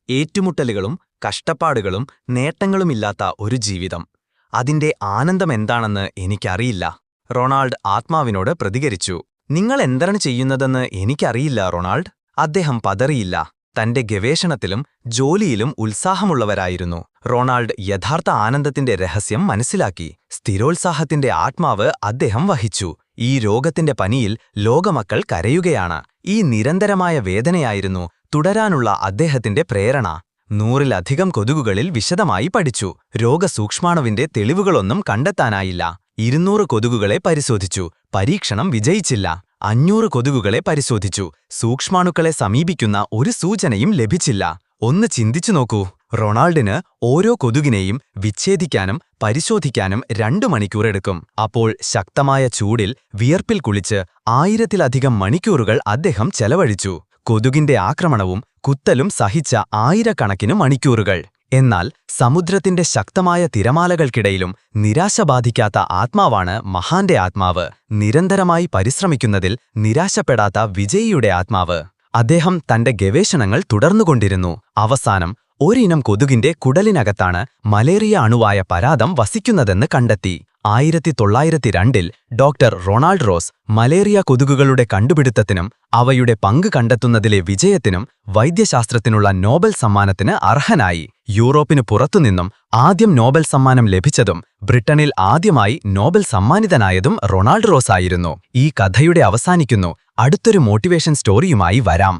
ഏറ്റുമുട്ടലുകളും കഷ്ടപ്പാടുകളും നേട്ടങ്ങളുമില്ലാത്ത ഒരു ജീവിതം. അതിന്റെ ആനന്ദമെന്താണെന്ന് എനിക്കറിയില്ല. റൊണാൾഡ് ആത്മാവിനോട് പ്രതികരിച്ചു. നിങ്ങൾ എന്താണ് ചെയ്യുന്നതെന്ന് എനിക്കറിയില്ല റൊണാൾഡ്. അദ്ദേഹം പതറിയില്ല. തന്റെ ഗവേഷണത്തിലും ജോലിയിലും ഉത്സാഹമുള്ളവരായിരുന്നു. റൊണാൾഡ് യഥാർത്ഥ ആനന്ദത്തിന്റെ രഹസ്യം മനസ്സിലാക്കി. സ്ഥിരോത്സാഹത്തിന്റെ ആത്മാവ് അദ്ദേഹം വഹിച്ചു. ഈ രോഗത്തിന്റെ പനിയിൽ ലോകമക്കൾ കരയുകയാണ്. ഈ നിരന്തരമായ വേദനയായിരുന്നു തുടരാനുള്ള അദ്ദേഹത്തിന്റെ പ്രേരണ. 100-ലധികം കൊതുകുകളിൽ വിശദമായി പഠിച്ചു. രോഗസൂക്ഷ്മാണുവിന്റെ തെളിവുകളൊന്നും കണ്ടെത്താനായില്ല. 200 കൊതുകുകളെ പരിശോധിച്ചു. പരീക്ഷണം വിജയിച്ചില്ല. 500 കൊതുകുകളെ പരിശോധിച്ചു. സൂക്ഷ്മാണുക്കളെ സമീപിക്കുന്ന ഒരു സൂചനയും ലഭിച്ചില്ല. ഒന്ന് ചിന്തിച്ചു നോക്കൂ. റൊണാൾഡിന് ഓരോ കൊതുകിനെയും വിച്ഛേദിക്കാനും പരിശോധിക്കാനും 2 മണിക്കൂറെടുക്കും. അപ്പോൾ ശക്തമായ ചൂടിൽ വിയർപ്പിൽ കുളിച്ച് 1000-ലധികം മണിക്കൂറുകൾ അദ്ദേഹം ചെലവഴിച്ചു. കൊതുകിന്റെ ആക്രമണവും കുത്തലും സഹിച്ച 1000-കണക്കിന് മണിക്കൂറുകൾ. എന്നാൽ സമുദ്രത്തിന്റെ ശക്തമായ തിരമാലകൾക്കിടയിലും നിരാശ ബാധിക്കാത്ത ആത്മാവാണ് മഹാന്റെ ആത്മാവ്. നിരന്തരമായി പരിശ്രമിക്കുന്നതിൽ നിരാശപ്പെടാത്ത വിജയിയുടെ ആത്മാവ്. അദ്ദേഹം തന്റെ ഗവേഷണങ്ങൾ തുടർന്നുകൊണ്ടിരുന്നു. അവസാനം ഒരിനം കൊതുകിന്റെ കുടലിനകത്താണ് മലേറിയ അണുവായ പരാദം വസിക്കുന്നതെന്ന് കണ്ടെത്തി. 1902-ൽ ഡോക്ടർ റൊണാൾഡ് റോസ് മലേറിയ കൊതുകുകളുടെ കണ്ടുപിടുത്തത്തിനും അവയുടെ പങ്ക് കണ്ടെത്തുന്നതിലെ വിജയത്തിനും വൈദ്യശാസ്ത്രത്തിനുള്ള നോബൽ സമ്മാനത്തിന് അർഹനായി. യൂറോപ്പിനു പുറത്തുനിന്നും ആദ്യം നോബൽ സമ്മാനം ലഭിച്ചതും ബ്രിട്ടനിൽ ആദ്യമായി നോബൽ സമ്മാനിതനായതും റൊണാൾഡ് റോസ് ആയിരുന്നു. ഈ കഥയുടെ അവസാനിക്കുന്നു. അടുത്തൊരു മോട്ടിവേഷൻ സ്റ്റോറിയുമായി വരാം.